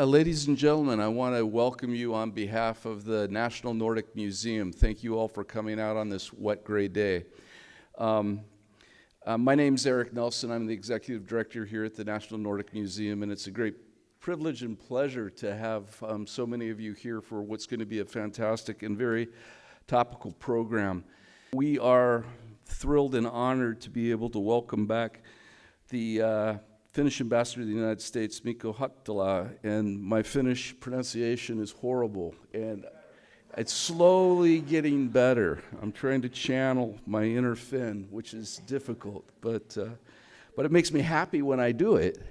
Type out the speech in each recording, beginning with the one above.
Ladies and gentlemen, I want to welcome you on behalf of the National Nordic Museum. Thank you all for coming out on this wet, gray day. My name's Eric Nelson. I'm the executive director here at the National Nordic Museum, and it's a great privilege and pleasure to have so many of you here for what's going to be a fantastic and very topical program. We are thrilled and honored to be able to welcome back the Finnish ambassador to the United States, Mikko Hautala, and my Finnish pronunciation is horrible, and it's slowly getting better. I'm trying to channel my inner Finn, which is difficult, but it makes me happy when I do it.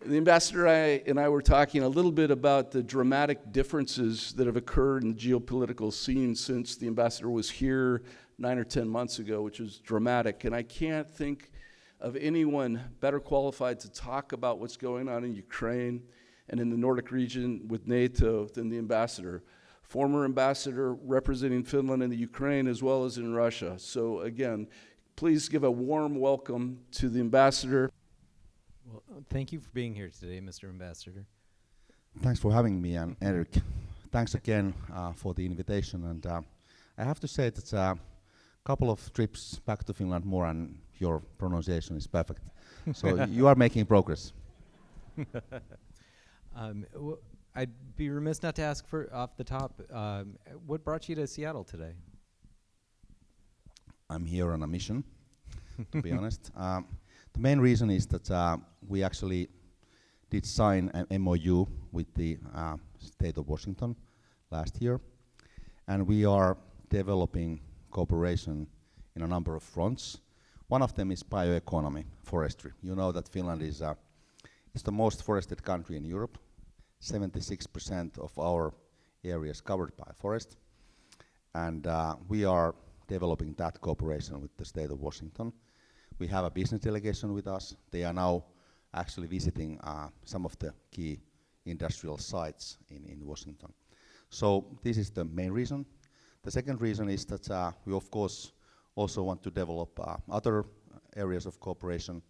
The ambassador and I were talking a little bit about the dramatic differences that have occurred in the geopolitical scene since the ambassador was here 9 or 10 months ago, which was dramatic, and I can't think of anyone better qualified to talk about what's going on in Ukraine and in the Nordic region with NATO than the ambassador. Former ambassador representing Finland and the Ukraine as well as in Russia. So again, please give a warm welcome to the ambassador. Well, thank you for being here today, Mr. Ambassador. Thanks for having me, and Eric, thanks again for the invitation. And I have to say that a couple of trips back to Finland more, and your pronunciation is perfect. So you are making progress. I'd be remiss not to ask off the top, what brought you to Seattle today? I'm here on a mission, to be honest. The main reason is that we actually did sign an MOU with the state of Washington last year, and we are developing cooperation in a number of fronts. One of them is bioeconomy, forestry. You know that Finland is the most forested country in Europe. 76% of our area is covered by forest, and we are developing that cooperation with the state of Washington. We have a business delegation with us. They are now actually visiting some of the key industrial sites in Washington. So this is the main reason. The second reason is that we of course also want to develop other areas of cooperation.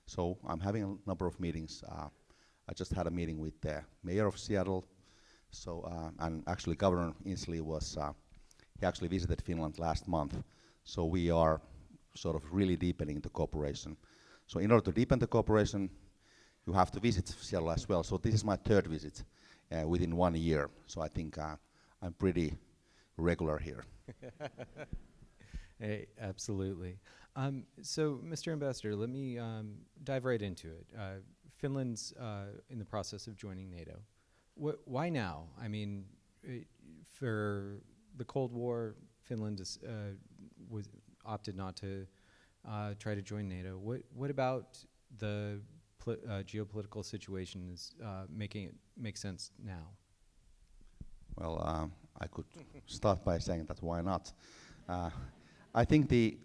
So I'm having a number of meetings. I just had a meeting with the mayor of Seattle. So and actually Governor Inslee was he actually visited Finland last month. So we are sort of really deepening the cooperation. So in order to deepen the cooperation, you have to visit Seattle as well. So this is my third visit within 1 year. So I think I'm pretty regular here. Hey, absolutely. So, Mr. Ambassador, let me dive right into it. Finland's in the process of joining NATO. Why now? I mean, for the Cold War, Finland was opted not to try to join NATO. What about the geopolitical situation is making it make sense now? Well, I could start by saying that why not? I think the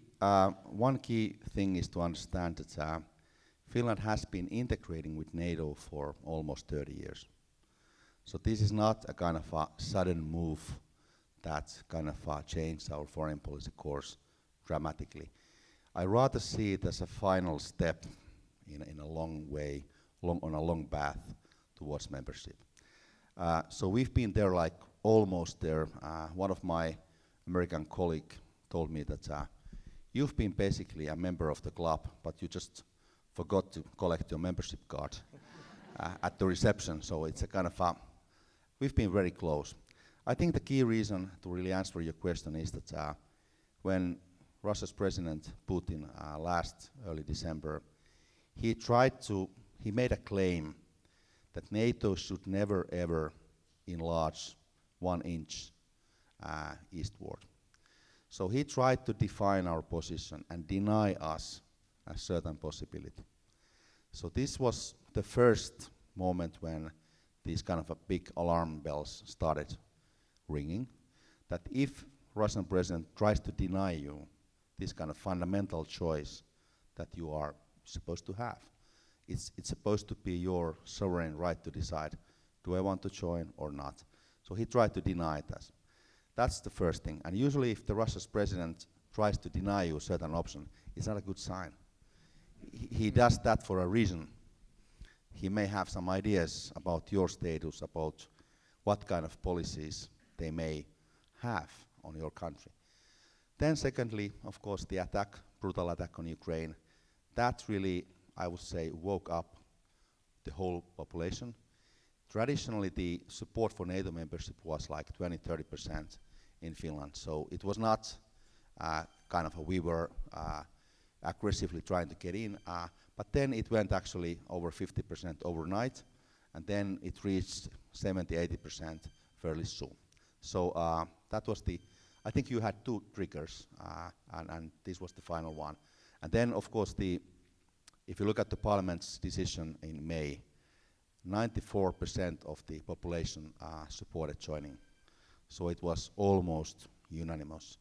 one key thing is to understand that Finland has been integrating with NATO for almost 30 years. So this is not a kind of a sudden move that kind of changed our foreign policy course dramatically. I rather see it as a final step in a long way, on a long path towards membership. So we've been there, like almost there. One of my American colleagues told me that you've been basically a member of the club, but you just forgot to collect your membership card at the reception. So it's a kind of we've been very close. I think the key reason to really answer your question is that when Russia's President Putin early December, he made a claim that NATO should never ever enlarge 1 inch eastward. So he tried to define our position and deny us a certain possibility. So this was the first moment when these kind of a big alarm bells started ringing, that if Russian president tries to deny you this kind of fundamental choice that you are supposed to have, it's supposed to be your sovereign right to decide, do I want to join or not? So he tried to deny us. That's the first thing. And usually if the Russia's president tries to deny you a certain option, it's not a good sign. He does that for a reason. he may have some ideas about your status, about what kind of policies they may have on your country. Then secondly, of course, the attack, brutal attack on Ukraine, that really, I would say, woke up the whole population. Traditionally, the support for NATO membership was like 20-30% in Finland, so it was not kind of we were aggressively trying to get in, but then it went actually over 50% overnight, and then it reached 70-80% fairly soon. So that was I think you had two triggers, and this was the final one. And then, of course, if you look at the Parliament's decision in May, 94% of the population supported joining. So it was almost unanimous.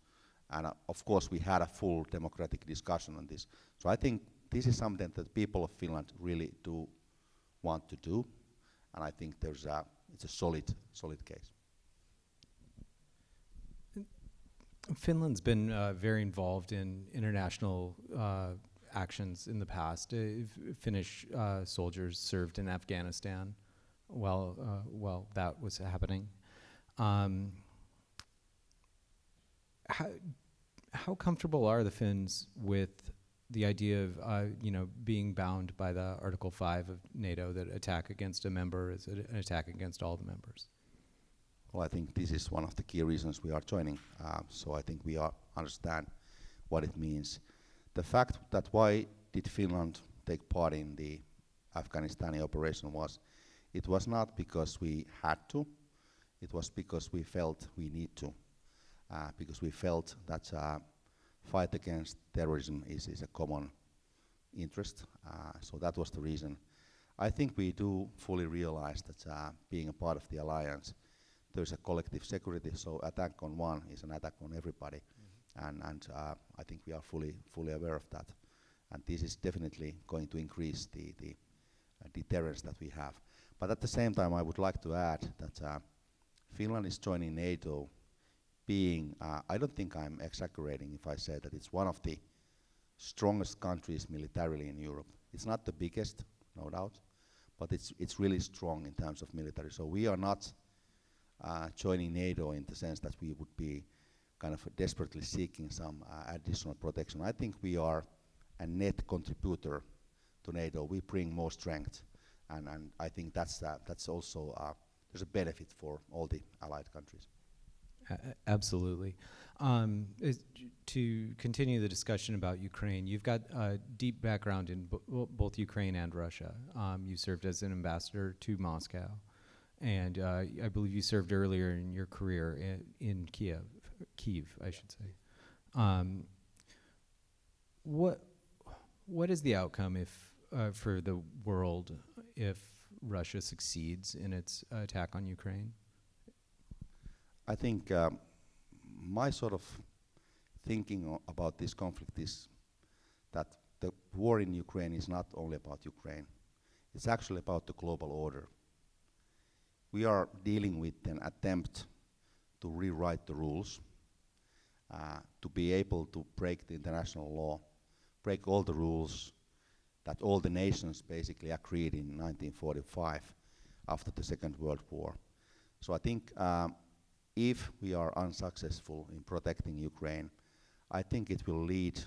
And of course, we had a full democratic discussion on this. So I think this is something that people of Finland really do want to do. And I think it's a solid case. Finland's been very involved in international actions in the past. Finnish soldiers served in Afghanistan while that was happening. How comfortable are the Finns with the idea of being bound by the Article 5 of NATO, that attack against a member is an attack against all the members? Well, I think this is one of the key reasons we are joining. So I think we understand what it means. The fact that why did Finland take part in the Afghanistani operation it was not because we had to, it was because we felt we need to, because we felt that fight against terrorism is a common interest. So that was the reason. I think we do fully realize that being a part of the alliance, there's a collective security, so attack on one is an attack on everybody. Mm-hmm. And I think we are fully aware of that. And this is definitely going to increase the deterrence that we have. But at the same time, I would like to add that Finland is joining NATO being, I don't think I'm exaggerating if I say that it's one of the strongest countries militarily in Europe. It's not the biggest, no doubt, but it's really strong in terms of military. So we are not joining NATO in the sense that we would be kind of desperately seeking some additional protection. I think we are a net contributor to NATO. We bring more strength, and I think that's also there's a benefit for all the allied countries. Absolutely. To continue the discussion about Ukraine, you've got a deep background in both Ukraine and Russia. You served as an ambassador to Moscow, and I believe you served earlier in your career in Kiev, I should say. What is the outcome for the world if Russia succeeds in its attack on Ukraine? I think my sort of thinking about this conflict is that the war in Ukraine is not only about Ukraine. It's actually about the global order. We are dealing with an attempt to rewrite the rules, to be able to break the international law, break all the rules that all the nations basically agreed in 1945 after the Second World War. So I think if we are unsuccessful in protecting Ukraine, I think it will lead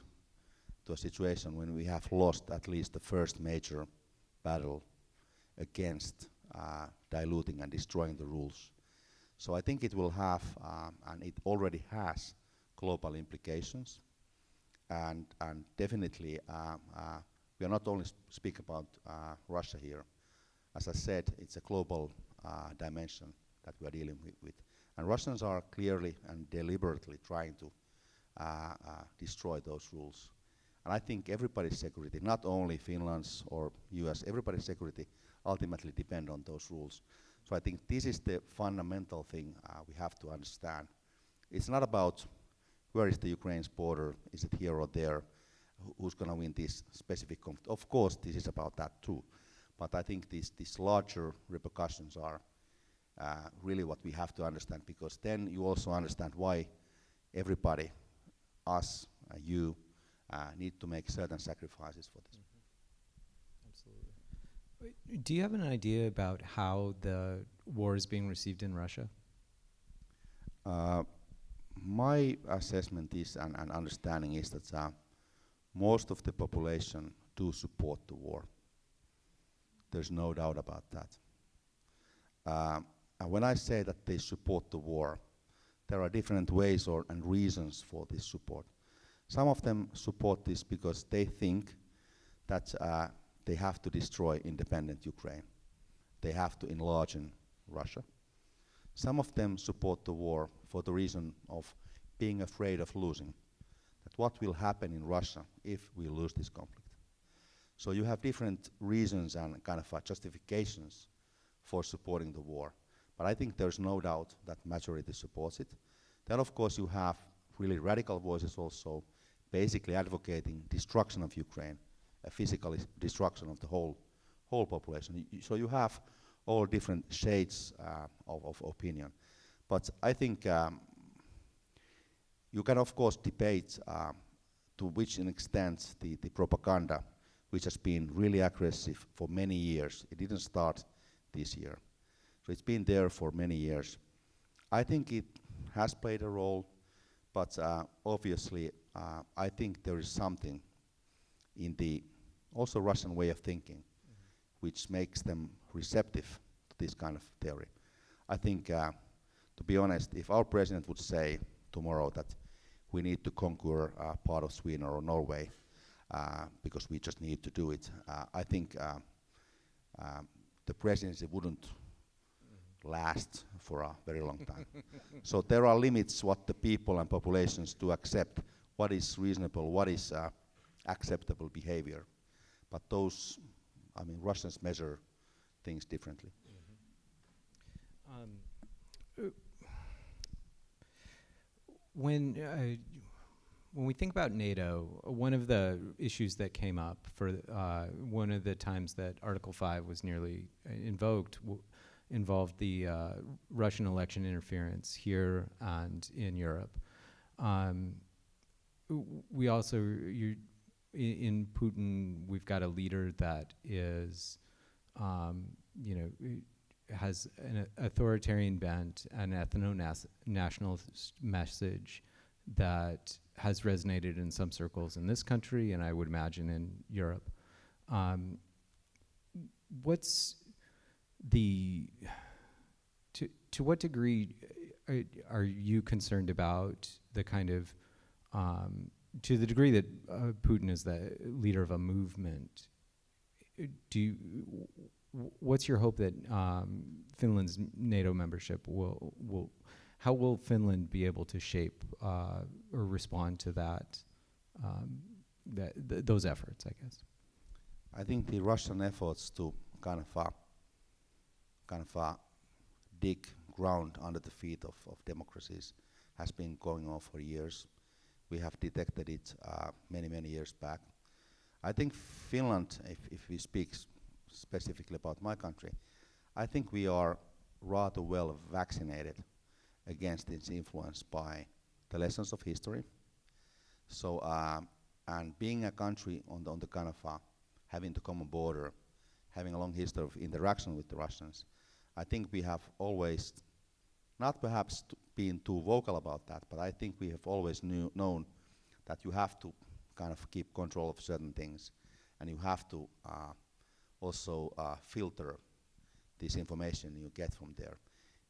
to a situation when we have lost at least the first major battle against diluting and destroying the rules. So I think it will have, and it already has, global implications. And definitely, we are not only speak about Russia here. As I said, it's a global dimension that we are dealing with. And Russians are clearly and deliberately trying to destroy those rules. And I think everybody's security, not only Finland's or US, everybody's security ultimately depend on those rules. So I think this is the fundamental thing we have to understand. It's not about where is the Ukraine's border, is it here or there, who's going to win this specific conflict. Of course, this is about that too. But I think these larger repercussions are really what we have to understand, because then you also understand why everybody, us, you, need to make certain sacrifices for this. Absolutely. Do you have an idea about how the war is being received in Russia? My assessment is and understanding is that most of the population do support the war. There's no doubt about that. And when I say that they support the war, there are different ways and reasons for this support. Some of them support this because they think that they have to destroy independent Ukraine. They have to enlarge in Russia. Some of them support the war for the reason of being afraid of losing. That what will happen in Russia if we lose this conflict. So you have different reasons and kind of justifications for supporting the war. But I think there's no doubt that majority supports it. Then of course you have really radical voices also basically advocating destruction of Ukraine, a physical destruction of the whole population. So you have all different shades of opinion. But I think you can of course debate to which extent the propaganda, which has been really aggressive for many years, it didn't start this year. So it's been there for many years. I think it has played a role, but obviously I think there is something in the also Russian way of thinking which makes them receptive to this kind of theory. I think, to be honest, if our president would say tomorrow that we need to conquer part of Sweden or Norway because we just need to do it, I think the presidency wouldn't last for a very long time. So there are limits what the people and populations do accept, what is reasonable, what is acceptable behavior. But those, I mean, Russians measure things differently. When we think about NATO, one of the issues that came up for one of the times that Article 5 was nearly invoked involved the Russian election interference here and in Europe. We also, in Putin, we've got a leader that is, has an authoritarian bent, an ethno-nationalist message that has resonated in some circles in this country, and I would imagine in Europe. What's the, to what degree are you concerned about the kind of, to the degree that Putin is the leader of a movement, what's your hope that Finland's NATO membership will how will Finland be able to shape or respond to that, those efforts, I guess? I think the Russian efforts to kind of dig ground under the feet of democracies has been going on for years. We have detected it many years back. I think Finland, if we speak specifically about my country, I think we are rather well vaccinated against its influence by the lessons of history. So, and being a country on the kind of having the common border, having a long history of interaction with the Russians, I think we have always, not perhaps been too vocal about that, but I think we have always known that you have to kind of keep control of certain things, and you have to also filter this information you get from there.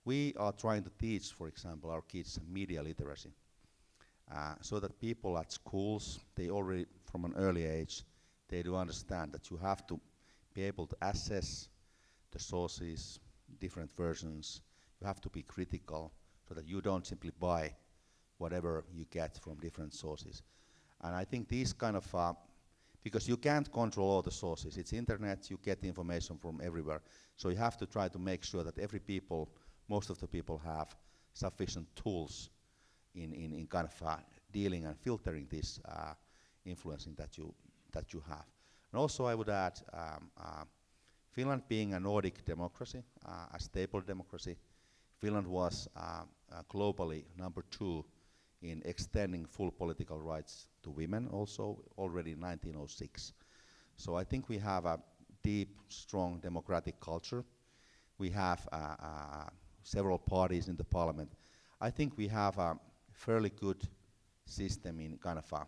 We are trying to teach, for example, our kids media literacy, so that people at schools, they already from an early age, they do understand that you have to be able to assess the sources, different versions. You have to be critical so that you don't simply buy whatever you get from different sources. And I think these kind of, because you can't control all the sources. It's internet, you get the information from everywhere. So you have to try to make sure that most of the people have sufficient tools in kind of dealing and filtering this influencing that you have. And also I would add, Finland being a Nordic democracy, a stable democracy, Finland was globally #2 in extending full political rights to women also already in 1906. So I think we have a deep, strong democratic culture. We have several parties in the parliament. I think we have a fairly good system in kind of a,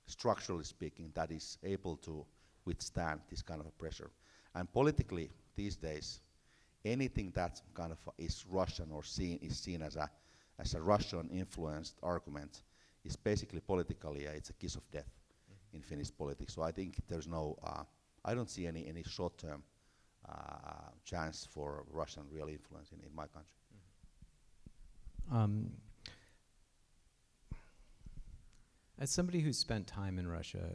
structurally speaking, that is able to withstand this kind of a pressure. And politically, these days, anything that kind of is Russian or is seen as a Russian-influenced argument is basically politically, it's a kiss of death in Finnish politics. So I think there's no, I don't see any short-term chance for Russian real influence in my country. As somebody who's spent time in Russia,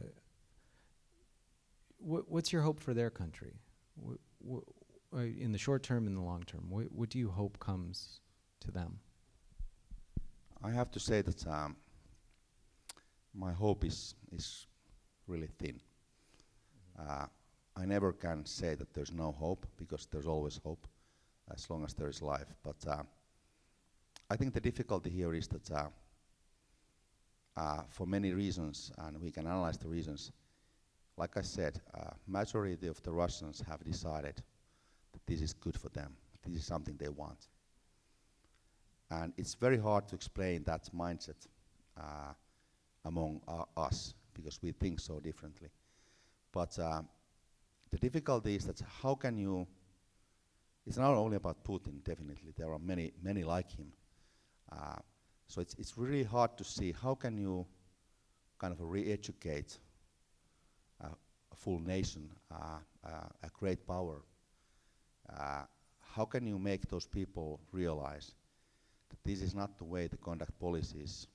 what's your hope for their country? In the short term and the long term, what do you hope comes to them? I have to say that my hope is really thin. I never can say that there's no hope, because there's always hope as long as there is life. But I think the difficulty here is that for many reasons, and we can analyze the reasons, like I said, majority of the Russians have decided that this is good for them. This is something they want. And it's very hard to explain that mindset among us, because we think so differently. But the difficulty is that how can you, it's not only about Putin, definitely, there are many like him. So it's really hard to see how can you kind of re-educate a full nation, a great power. How can you make those people realize that this is not the way to conduct policies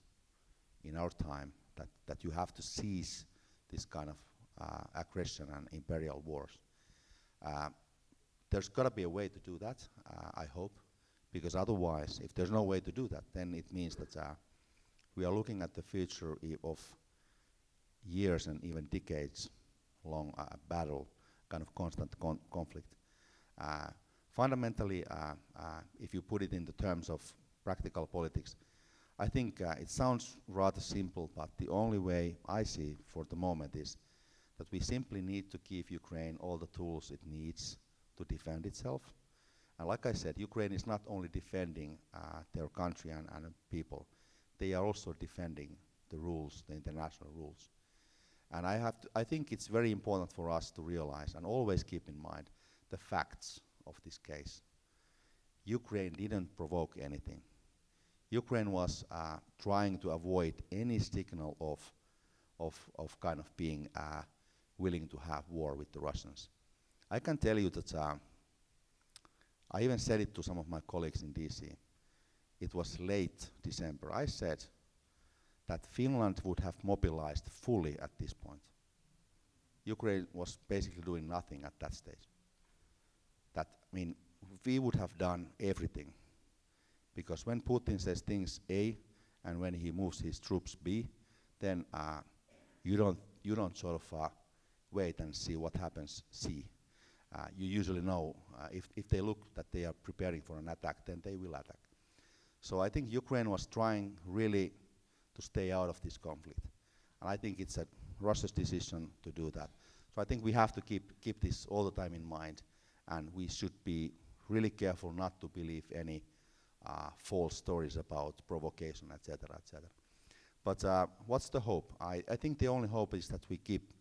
in our time, that you have to seize this kind of aggression and imperial wars. There's got to be a way to do that, I hope, because otherwise, if there's no way to do that, then it means that we are looking at the future of years and even decades long battle, kind of constant conflict. Fundamentally, if you put it in the terms of practical politics, I think it sounds rather simple, but the only way I see for the moment is that we simply need to give Ukraine all the tools it needs to defend itself. And like I said, Ukraine is not only defending their country and people, they are also defending the rules, the international rules. And I think it's very important for us to realize and always keep in mind the facts of this case. Ukraine didn't provoke anything. Ukraine was trying to avoid any signal of kind of being willing to have war with the Russians. I can tell you that I even said it to some of my colleagues in DC. It was late December. I said that Finland would have mobilized fully at this point. Ukraine was basically doing nothing at that stage. That, I mean, we would have done everything. Because when Putin says things A, and when he moves his troops B, then you don't sort of wait and see what happens C. You usually know if they look that they are preparing for an attack, then they will attack. So I think Ukraine was trying really to stay out of this conflict. And I think it's Russia's decision to do that. So I think we have to keep this all the time in mind, and we should be really careful not to believe any false stories about provocation, etc., etc. But what's the hope? I think the only hope is that we keep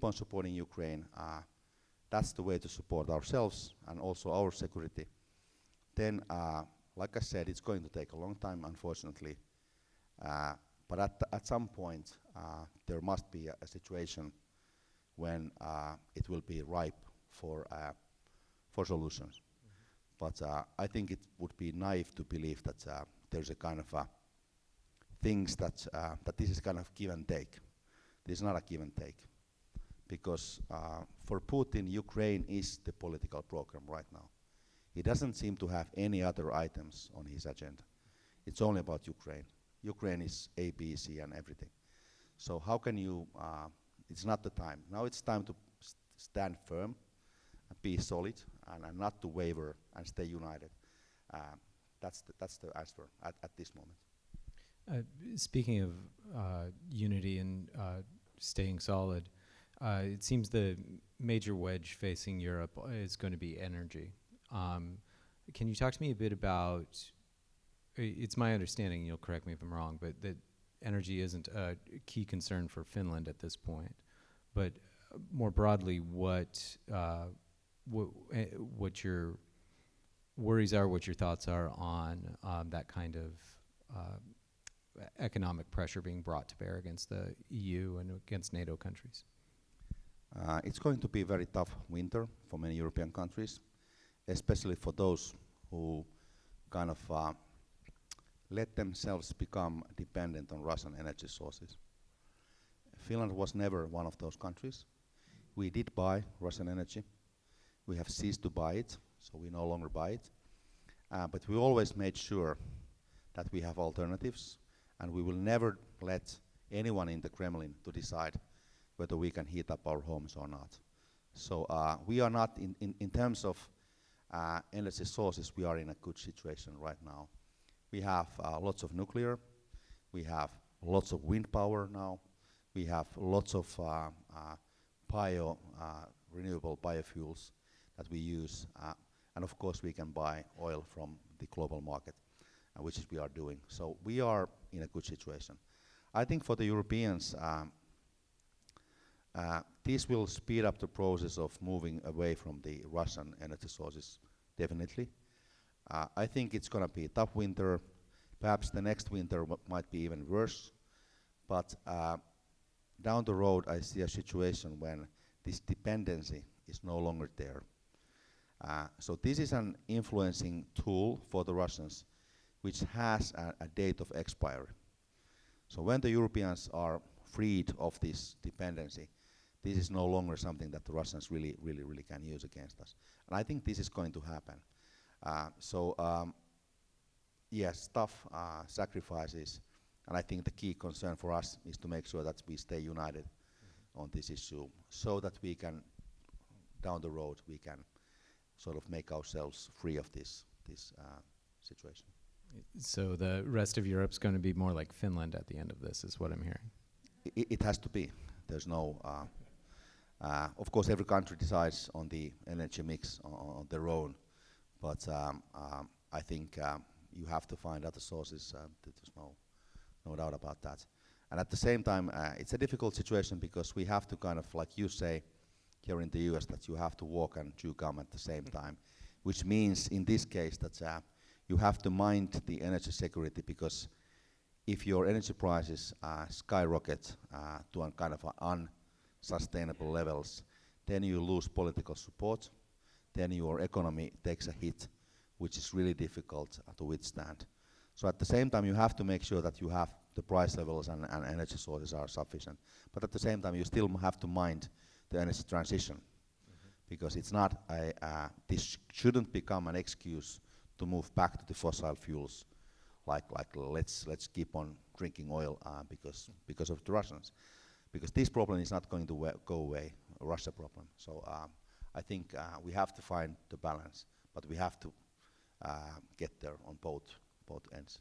on supporting Ukraine. That's the way to support ourselves and also our security. Then, like I said, it's going to take a long time, unfortunately. But at some point, there must be a situation when it will be ripe for solutions. But I think it would be naive to believe that there's a kind of things that this is kind of give and take. This is not a give and take. Because for Putin, Ukraine is the political program right now. He doesn't seem to have any other items on his agenda. It's only about Ukraine. Ukraine is A, B, C, and everything. So how can you, it's not the time. Now it's time to stand firm, and be solid, and not to waver, and stay united. That's the answer at this moment. Speaking of unity and staying solid, it seems the major wedge facing Europe is going to be energy. Can you talk to me a bit about, it's my understanding, you'll correct me if I'm wrong, but that energy isn't a key concern for Finland at this point. But more broadly, what your worries are, what your thoughts are on that kind of economic pressure being brought to bear against the EU and against NATO countries? It's going to be a very tough winter for many European countries, especially for those who kind of let themselves become dependent on Russian energy sources. Finland was never one of those countries. We did buy Russian energy. We have ceased to buy it, so we no longer buy it. But we always made sure that we have alternatives, and we will never let anyone in the Kremlin to decide whether we can heat up our homes or not. So we are not, in terms of energy sources, we are in a good situation right now. We have lots of nuclear, we have lots of wind power now, we have lots of renewable biofuels that we use, and of course we can buy oil from the global market, which is we are doing. So we are in a good situation. I think for the Europeans, this will speed up the process of moving away from the Russian energy sources, definitely. I think it's going to be a tough winter. Perhaps the next winter might be even worse. But down the road, I see a situation when this dependency is no longer there. So this is an influencing tool for the Russians, which has a date of expiry. So when the Europeans are freed of this dependency, this is no longer something that the Russians really can use against us. And I think this is going to happen. Yes, tough sacrifices, and I think the key concern for us is to make sure that we stay united on this issue, so that we can, down the road, we can sort of make ourselves free of this situation. So the rest of Europe's going to be more like Finland at the end of this, is what I'm hearing. It has to be. There's no. Of course, every country decides on the energy mix on their own, but I think you have to find other sources. There's no doubt about that. And at the same time, it's a difficult situation because we have to kind of, like you say, here in the US, that you have to walk and chew gum at the same time, which means in this case that you have to mind the energy security, because if your energy prices skyrocket to a kind of unsustainable levels, then you lose political support, then your economy takes a hit, which is really difficult to withstand. So at the same time, you have to make sure that you have the price levels and energy sources are sufficient. But at the same time, you still have to mind the energy transition, because it's not this shouldn't become an excuse to move back to the fossil fuels, like let's keep on drinking oil because of the Russians, because this problem is not going to go away, a Russia problem. So I think we have to find the balance, but we have to get there on both ends.